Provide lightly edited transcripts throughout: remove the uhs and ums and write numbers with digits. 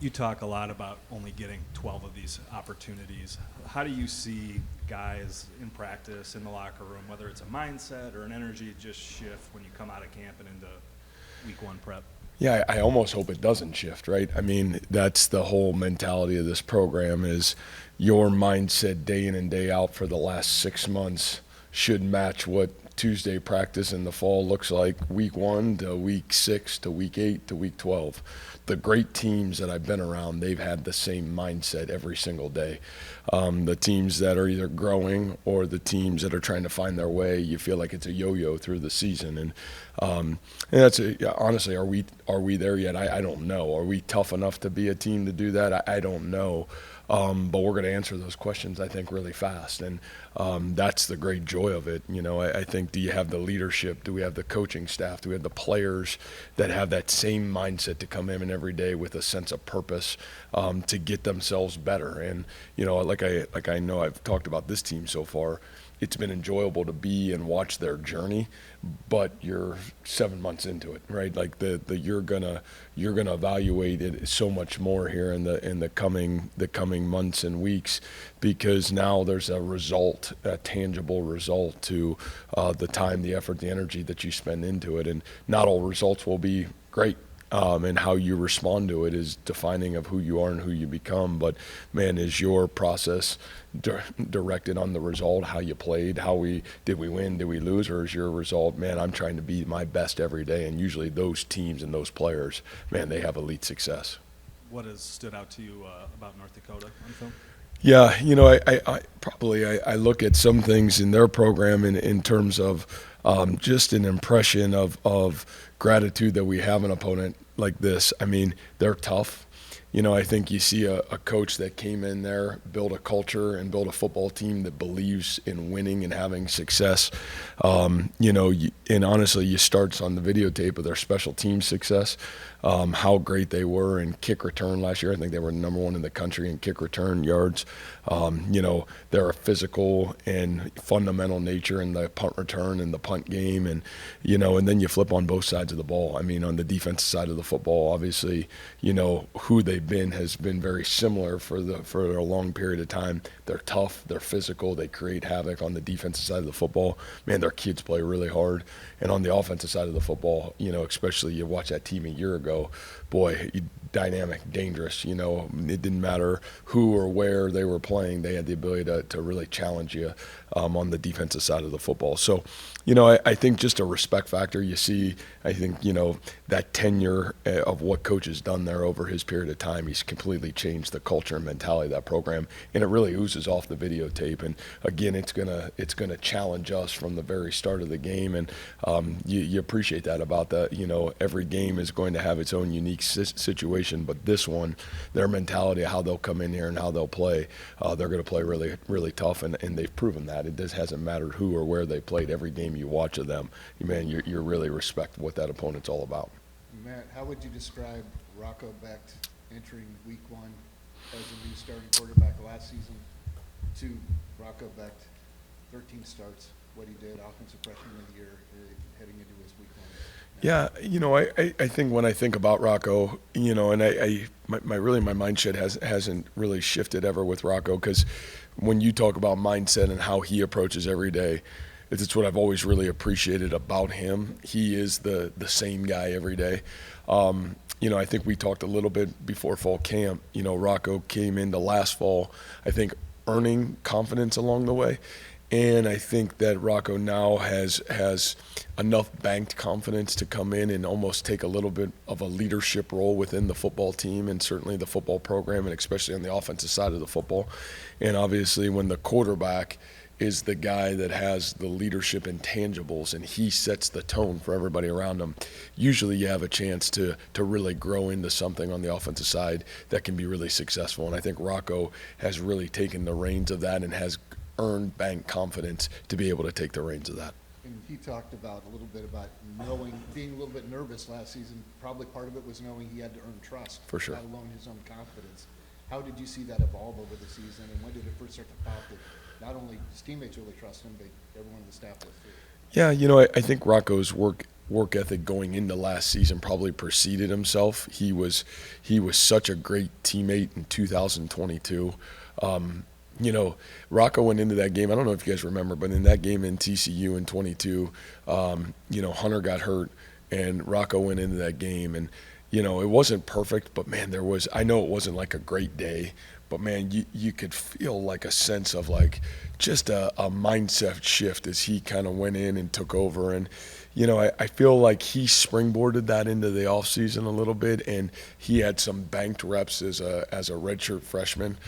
You talk a lot about only getting 12 of these opportunities. How do you see guys in practice, in the locker room, whether it's a mindset or an energy just shift when you come out of camp and into week one prep? Yeah, I almost hope it doesn't shift, right? I mean, that's the whole mentality of this program is your mindset day in and day out for the last 6 months should match what Tuesday practice in the fall looks like week 1 to week 6 to week 8 to week 12. The great teams that I've been around, they've had the same mindset every single day. The teams that are either growing or the teams that are trying to find their way, you feel like it's a yo-yo through the season. And that's honestly, are we there yet? I don't know. Are we tough enough to be a team to do that? I don't know. But we're going to answer those questions, I think, really fast. And that's the great joy of it. You know, I think, do you have the leadership? Do we have the coaching staff? Do we have the players that have that same mindset to come in every day with a sense of purpose to get themselves better? And, you know, like I know I've talked about this team so far, it's been enjoyable to be and watch their journey, but you're 7 months into it, right? Like you're gonna evaluate it so much more here in the coming months and weeks, because now there's a result, a tangible result to the time, the effort, the energy that you spend into it, and not all results will be great. And how you respond to it is defining of who you are and who you become. But man, is your process directed on the result, how you played, did we win, did we lose, or is your result, man, I'm trying to be my best every day? And usually those teams and those players, man, they have elite success. What has stood out to you about North Dakota on film? Yeah, you know, I look at some things in their program in terms of just an impression of gratitude that we have an opponent like this. I mean, they're tough. You know, I think you see a coach that came in there, built a culture and built a football team that believes in winning and having success. You know, and honestly, you start on the videotape of their special team success, how great they were in kick return last year. I think they were number 1 in the country in kick return yards. You know, they're a physical and fundamental nature in the punt return and the punt game. And, you know, and then you flip on both sides of the ball. I mean, on the defensive side of the football, obviously, you know, who they've been has been very similar for a long period of time. They're tough, they're physical, they create havoc on the defensive side of the football. Man, their kids play really hard. And on the offensive side of the football, you know, especially you watch that team a year ago, boy, dynamic, dangerous. You know, it didn't matter who or where they were playing. They had the ability to really challenge you on the defensive side of the football. So, you know, I think just a respect factor. You see, I think, you know, that tenure of what coach has done there over his period of time, he's completely changed the culture and mentality of that program, and it really oozes off the videotape. And again, it's gonna challenge us from the very start of the game, and you appreciate that about that. You know, every game is going to have its own unique situation, but this one, their mentality, how they'll come in here and how they'll play, they're going to play really, really tough, and they've proven that. It just hasn't mattered who or where they played. Every game you watch of them, man, you really respect what that opponent's all about. Matt, how would you describe Rocco Becht entering week 1 as a new starting quarterback last season to Rocco Becht, 13 starts, what he did, offensive freshman of the year, heading into his week 1? Yeah, you know, I think when I think about Rocco, you know, and my mindset hasn't really shifted ever with Rocco, because when you talk about mindset and how he approaches every day, it's what I've always really appreciated about him. He is the same guy every day. You know, I think we talked a little bit before fall camp. You know, Rocco came into last fall, I think, earning confidence along the way. And I think that Rocco now has enough banked confidence to come in and almost take a little bit of a leadership role within the football team and certainly the football program, and especially on the offensive side of the football. And obviously when the quarterback is the guy that has the leadership intangibles and he sets the tone for everybody around him, usually you have a chance to really grow into something on the offensive side that can be really successful. And I think Rocco has really taken the reins of that and has earned bank confidence to be able to take the reins of that. And he talked about a little bit about being a little bit nervous last season. Probably part of it was knowing he had to earn trust, for sure, let alone his own confidence. How did you see that evolve over the season, and when did it first start to pop that not only his teammates really trust him, but everyone on the staff does too? Yeah, you know, I think Rocco's work work ethic going into last season probably preceded himself. He was such a great teammate in 2022. You know, Rocco went into that game. I don't know if you guys remember, but in that game in TCU in 22, you know, Hunter got hurt and Rocco went into that game. And, you know, it wasn't perfect, but man, I know it wasn't like a great day, but man, you could feel like a sense of like just a mindset shift as he kind of went in and took over. And, you know, I feel like he springboarded that into the offseason a little bit, and he had some banked reps as a redshirt freshman.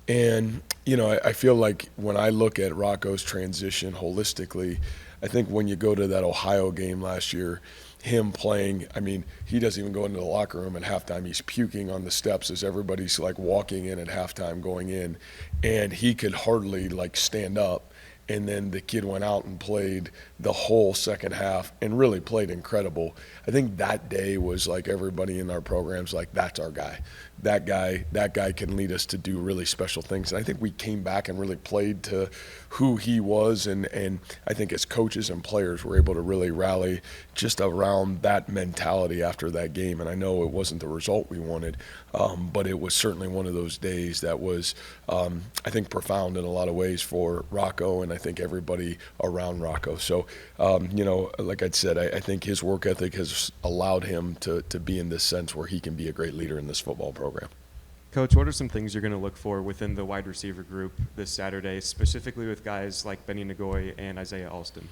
And, you know, I feel like when I look at Rocco's transition holistically, I think when you go to that Ohio game last year, him playing, I mean, he doesn't even go into the locker room at halftime. He's puking on the steps as everybody's like walking in at halftime going in, and he could hardly like stand up. And then the kid went out and played the whole second half and really played incredible. I think that day was like everybody in our programs like, that's our guy. That guy can lead us to do really special things. And I think we came back and really played to who he was. And I think as coaches and players were able to really rally just around that mentality after that game. And I know it wasn't the result we wanted, but it was certainly one of those days that was, I think, profound in a lot of ways for Rocco and I think everybody around Rocco. So, you know, like I said, I think his work ethic has allowed him to be in this sense where he can be a great leader in this football program. Coach, what are some things you're going to look for within the wide receiver group this Saturday, specifically with guys like Benny Nagoy and Isaiah Alston?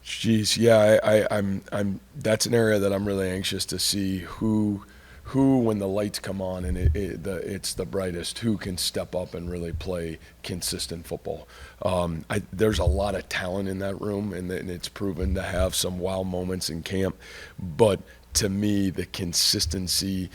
Jeez, yeah, I'm. That's an area that I'm really anxious to see who when the lights come on and it's the brightest, who can step up and really play consistent football. There's a lot of talent in that room, and it's proven to have some wow moments in camp, but to me, the consistency,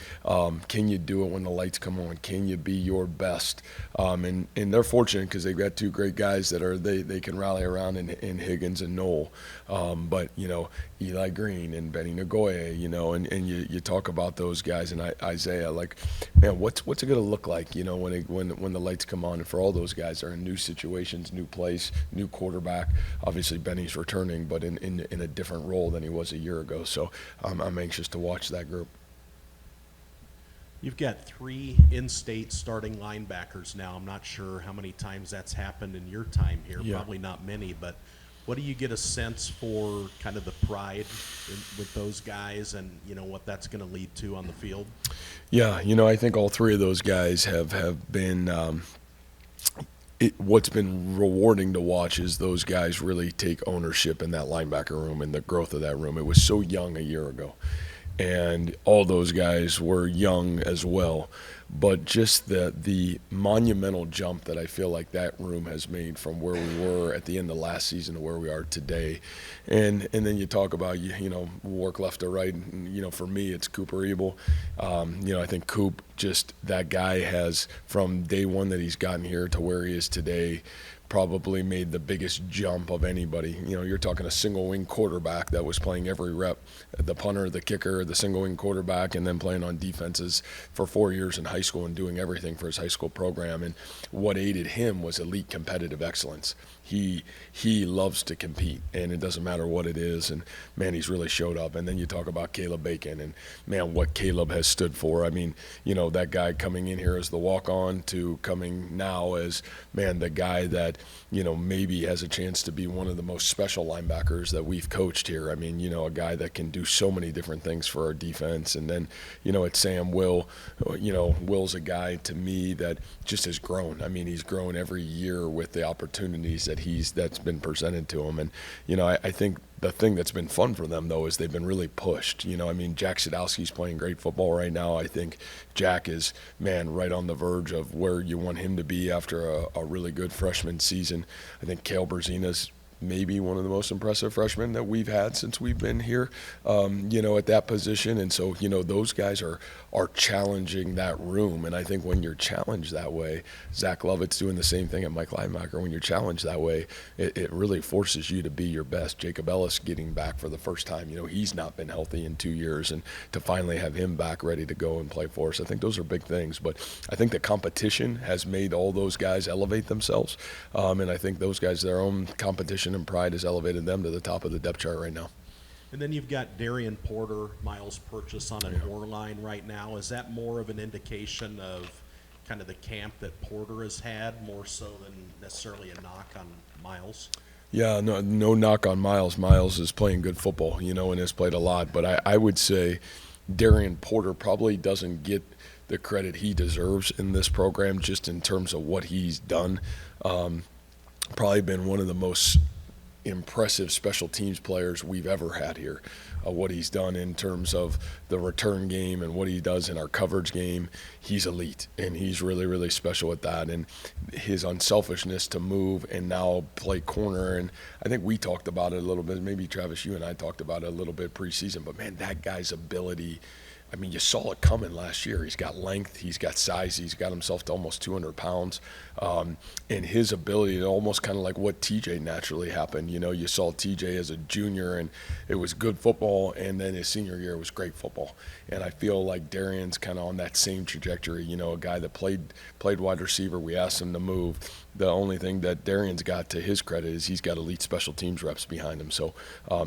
can you do it when the lights come on? Can you be your best? And they're fortunate because they've got two great guys that they can rally around in Higgins and Noel. But, you know, Eli Green and Benny Nagoya, you know, and you talk about those guys and Isaiah, like, man, what's it going to look like, you know, when the lights come on? And for all those guys, they're in new situations, new place, new quarterback. Obviously, Benny's returning, but in a different role than he was a year ago. So I'm anxious to watch that group. You've got 3 in-state starting linebackers now. I'm not sure how many times that's happened in your time here. Yeah. Probably not many, but what do you get a sense for kind of the pride with those guys and, you know, what that's going to lead to on the field? Yeah, you know, I think all 3 of those guys have been what's been rewarding to watch is those guys really take ownership in that linebacker room and the growth of that room. It was so young a year ago, and all those guys were young as well. But just the monumental jump that I feel like that room has made from where we were at the end of last season to where we are today. And then you talk about, you know, work left to right. And, you know, for me, it's Cooper Ebel. You know, I think Coop, just that guy has, from day one that he's gotten here to where he is today, probably made the biggest jump of anybody. You know, you're talking a single wing quarterback that was playing every rep, the punter, the kicker, the single wing quarterback, and then playing on defenses for 4 years in high school and doing everything for his high school program. And what aided him was elite competitive excellence. He loves to compete, and it doesn't matter what it is. And man, he's really showed up. And then you talk about Caleb Bacon, and man, what Caleb has stood for. I mean, you know, that guy coming in here as the walk-on to coming now as, man, the guy that, you know, maybe has a chance to be one of the most special linebackers that we've coached here. I mean, you know, a guy that can do so many different things for our defense. And then, you know, at Sam Will, you know, Will's a guy to me that just has grown. I mean, he's grown every year with the opportunities that's been presented to him. And, you know, I think the thing that's been fun for them, though, is they've been really pushed. You know, I mean, Jack Sadowski's playing great football right now. I think Jack is, man, right on the verge of where you want him to be after a really good freshman season. I think Cale Berzina's maybe one of the most impressive freshmen that we've had since we've been here, you know, at that position. And so, you know, those guys are challenging that room. And I think when you're challenged that way, Zach Lovett's doing the same thing at Mike Linebacker. When you're challenged that way, it really forces you to be your best. Jacob Ellis getting back for the first time, you know, he's not been healthy in 2 years, and to finally have him back ready to go and play for us, I think those are big things. But I think the competition has made all those guys elevate themselves. And I think those guys, their own competition and pride has elevated them to the top of the depth chart right now. And then you've got Darian Porter, Miles Purchase on an oar line right now. Is that more of an indication of kind of the camp that Porter has had, more so than necessarily a knock on Miles? Yeah, no knock on Miles. Miles is playing good football, and has played a lot. But I would say Darian Porter probably doesn't get the credit he deserves in this program, just in terms of what he's done. Probably been one of the most impressive special teams players we've ever had here. What he's done in terms of the return game and what he does in our coverage game, he's elite, and he's really, really special at that. And his unselfishness to move and now play corner, and I think we talked about it a little bit, maybe Travis, you and I talked about it a little bit preseason, but man, that guy's ability, I mean, you saw it coming last year. He's got length, he's got size, he's got himself to almost 200 pounds. And his ability to almost kind of like what TJ naturally happened. You saw TJ as a junior, and it was good football, and then his senior year was great football. And I feel like Darian's kind of on that same trajectory, a guy that played wide receiver. We asked him to move. The only thing that Darian's got to his credit is he's got elite special teams reps behind him. So,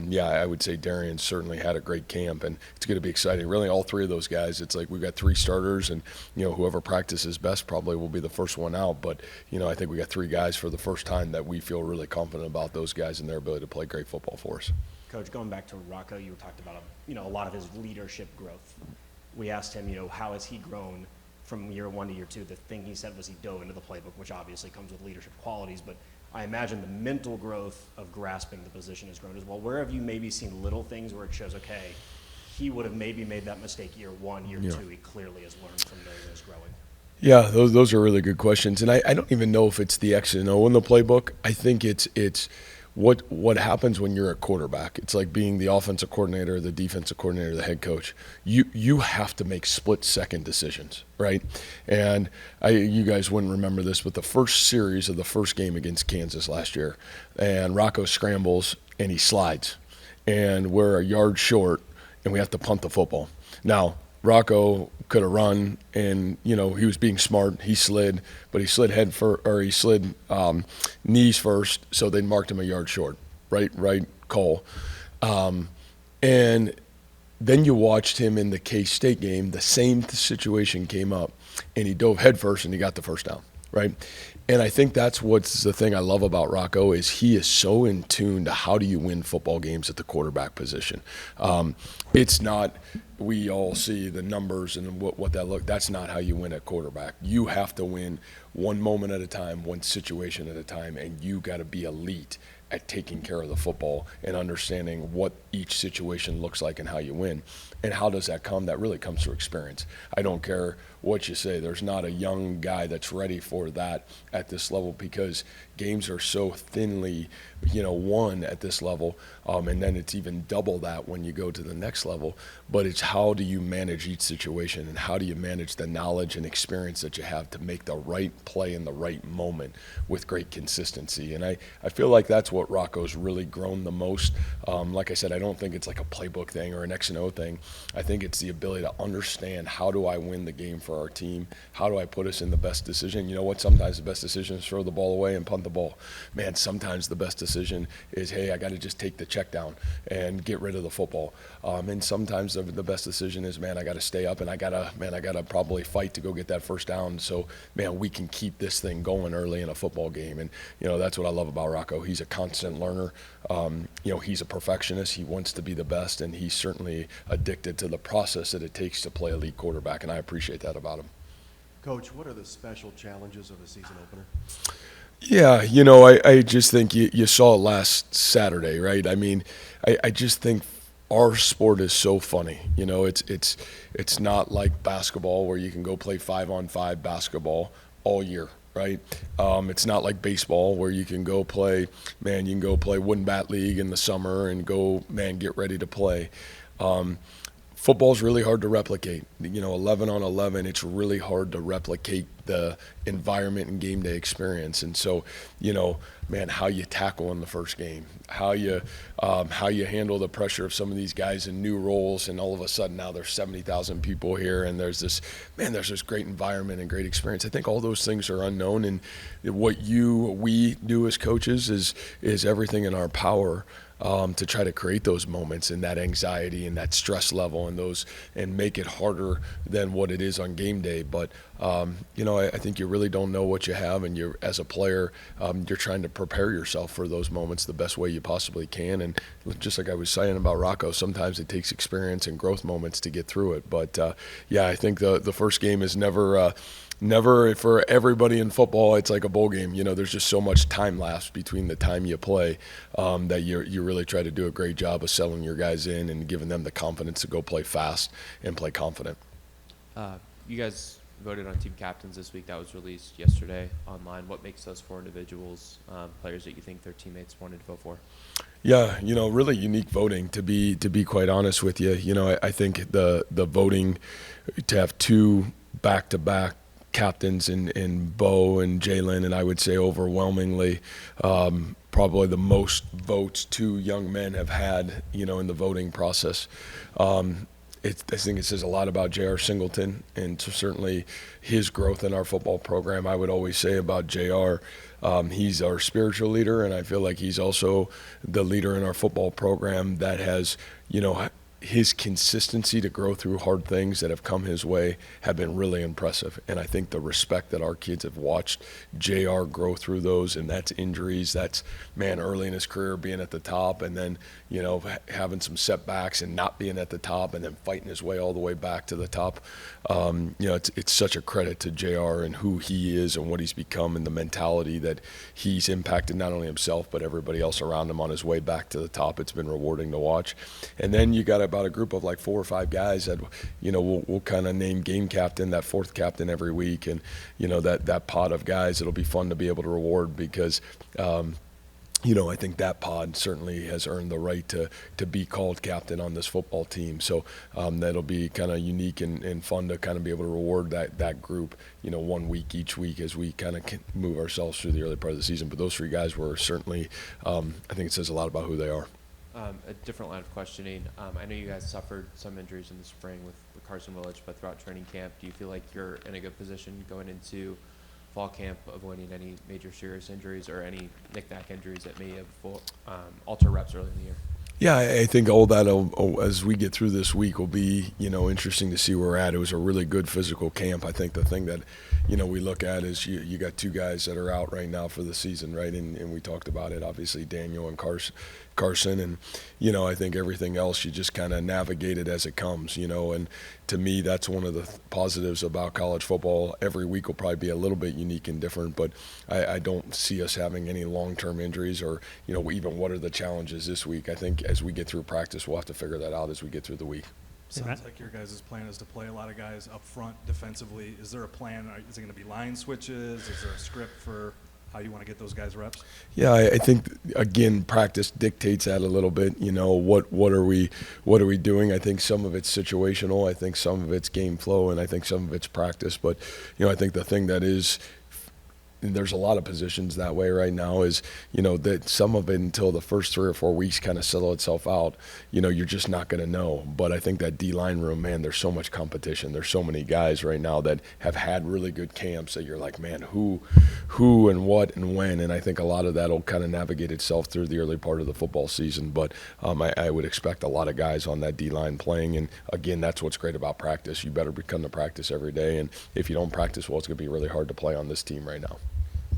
yeah, I would say Darian certainly had a great camp, and it's going to be exciting. Really, all three of those guys, it's like we've got three starters, and, whoever practices best probably will be the first one out. But, I think we got three guys for the first time that we feel really confident about those guys and their ability to play great football for us. Coach, going back to Rocco, you talked about a lot of his leadership growth. We asked him, how has he grown from year one to year two? The thing he said was he dove into the playbook, which obviously comes with leadership qualities, but I imagine the mental growth of grasping the position has grown as well. Where have you maybe seen little things where it shows, okay, he would have maybe made that mistake year one, year two, he clearly has learned from there and is growing? Yeah, those are really good questions, and I don't even know if it's the X and O in the playbook. I think it's what happens when you're a quarterback. It's like being the offensive coordinator, the defensive coordinator, the head coach. You have to make split-second decisions, right? And you guys wouldn't remember this, but the first series of the first game against Kansas last year, and Rocco scrambles and he slides, and we're a yard short, and we have to punt the football. Now, Rocco could have run, and he was being smart. He slid, but he slid knees first, so they marked him a yard short. Right call. And then you watched him in the K-State game. The same situation came up, and he dove head first, and he got the first down. Right. And I think that's what's the thing I love about Rocco is he is so in tune to how do you win football games at the quarterback position. It's not we all see the numbers and what that look. That's not how you win at quarterback. You have to win one moment at a time, one situation at a time, and you got to be elite at taking care of the football and understanding what each situation looks like and how you win. And how does that come? That really comes through experience. I don't care what you say. There's not a young guy that's ready for that at this level because games are so thinly, won at this level. And then it's even double that when you go to the next level. But it's how do you manage each situation and how do you manage the knowledge and experience that you have to make the right play in the right moment with great consistency. And I feel like that's what Rocco's really grown the most. Like I said, I don't think it's like a playbook thing or an X and O thing. I think it's the ability to understand how do I win the game for our team? How do I put us in the best decision? You know what? Sometimes the best decision is throw the ball away and punt the ball. Man, sometimes the best decision is, hey, I got to just take the check down and get rid of the football. And sometimes the best decision is, man, I got to stay up and I got to probably fight to go get that first down. So, man, we can keep this thing going early in a football game. And, that's what I love about Rocco. He's a constant learner. He's a perfectionist. He wants to be the best, and he's certainly addicted to the process that it takes to play elite quarterback, and I appreciate that about him. Coach, what are the special challenges of a season opener? Yeah, I just think you saw it last Saturday, right? I mean, I just think our sport is so funny. It's not like basketball where you can go play 5-on-5 basketball all year. Right? It's not like baseball where you can go play wooden bat league in the summer and go, get ready to play. Football's really hard to replicate. 11 on 11, it's really hard to replicate the environment and game day experience. And so, how you tackle in the first game, how you handle the pressure of some of these guys in new roles, and all of a sudden now there's 70,000 people here, and there's this great environment and great experience. I think all those things are unknown, and what we do as coaches is everything in our power to try to create those moments and that anxiety and that stress level and make it harder than what it is on game day. But I think you really don't know what you have, and you're, as a player, you're trying to prepare yourself for those moments the best way you possibly can. And just like I was saying about Rocco, sometimes it takes experience and growth moments to get through it. But I think the first game is never for everybody in football. It's like a bowl game. There's just so much time lapse between the time you play that you really try to do a great job of selling your guys in and giving them the confidence to go play fast and play confident. You guys voted on team captains this week. That was released yesterday online. What makes those 4 individuals players that you think their teammates wanted to vote for? Yeah, really unique voting, to be quite honest with you. I think the voting to have 2 back-to-back captains in Bo and Jalen, and I would say overwhelmingly probably the most votes 2 young men have had, in the voting process. I think it says a lot about J.R. Singleton and certainly his growth in our football program. I would always say about J.R., he's our spiritual leader, and I feel like he's also the leader in our football program that has, his consistency to grow through hard things that have come his way have been really impressive. And I think the respect that our kids have watched JR grow through those, and that's injuries, that's, early in his career being at the top, and then, having some setbacks and not being at the top, and then fighting his way all the way back to the top. It's such a credit to JR and who he is and what he's become, and the mentality that he's impacted not only himself but everybody else around him on his way back to the top. It's been rewarding to watch. And then you got about a group of like 4 or 5 guys that, we'll kind of name game captain, that 4th captain every week. And, that pod of guys, it'll be fun to be able to reward because, I think that pod certainly has earned the right to be called captain on this football team. So that'll be kind of unique and fun to kind of be able to reward that group, 1 week each week as we kind of move ourselves through the early part of the season. But those 3 guys were certainly, I think it says a lot about who they are. A different line of questioning. I know you guys suffered some injuries in the spring with Carson Willich, but throughout training camp, do you feel like you're in a good position going into fall camp, avoiding any major serious injuries or any knick-knack injuries that may have alter reps early in the year? Yeah, I think all that, as we get through this week, will be, interesting to see where we're at. It was a really good physical camp. I think the thing that, we look at is you got 2 guys that are out right now for the season, right? And we talked about it, obviously, Daniel and Carson. And, I think everything else you just kind of navigate it as it comes, and to me, that's one of the positives about college football. Every week will probably be a little bit unique and different, but I don't see us having any long-term injuries or, even what are the challenges this week. I think as we get through practice, we'll have to figure that out as we get through the week. Sounds like your guys' plan is to play a lot of guys up front defensively. Is there a plan? Is it going to be line switches? Is there a script for how you want to get those guys reps? Yeah, I think again practice dictates that a little bit. What are we doing? I think some of it's situational. I think some of it's game flow, and I think some of it's practice. But I think the thing that is, and there's a lot of positions that way right now, is that some of it until the first 3 or 4 weeks kind of settle itself out, you're just not going to know. But I think that D-line room, man, there's so much competition. There's so many guys right now that have had really good camps that you're like, man, who and what and when. And I think a lot of that will kind of navigate itself through the early part of the football season. But I would expect a lot of guys on that D-line playing. And again, that's what's great about practice. You better come to practice every day. And if you don't practice well, it's going to be really hard to play on this team right now.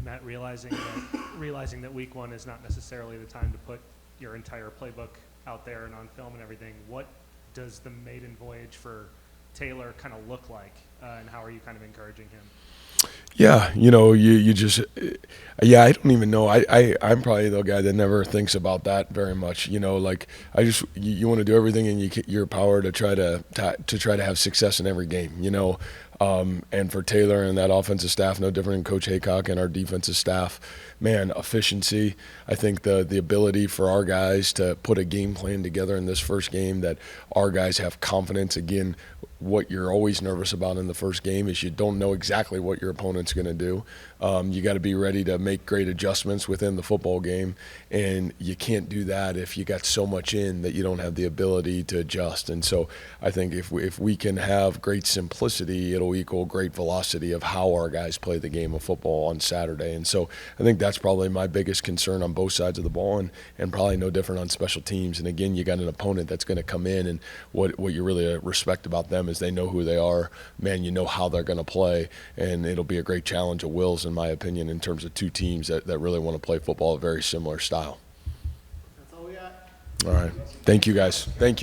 Matt, realizing that week 1 is not necessarily the time to put your entire playbook out there and on film and everything, what does the maiden voyage for Taylor kind of look like, and how are you kind of encouraging him? Yeah, you just, I don't even know. I'm probably the guy that never thinks about that very much. You want to do everything in your power to try to have success in every game. And for Taylor and that offensive staff, no different than Coach Haycock and our defensive staff, man, efficiency. I think the ability for our guys to put a game plan together in this first game, that our guys have confidence. Again, what you're always nervous about in the first game is you don't know exactly what your opponent's going to do. You got to be ready to make great adjustments within the football game, and you can't do that if you got so much in that you don't have the ability to adjust. And so I think if we can have great simplicity, it'll equal great velocity of how our guys play the game of football on Saturday. And so I think that's probably my biggest concern on both sides of the ball, and probably no different on special teams. And again, you got an opponent that's going to come in, and what you really respect about them is they know who they are. Man, you know how they're going to play, and it'll be a great challenge of wills, in my opinion, in terms of two teams that really want to play football a very similar style. That's all we got. All right. Thank you, guys. Thank you.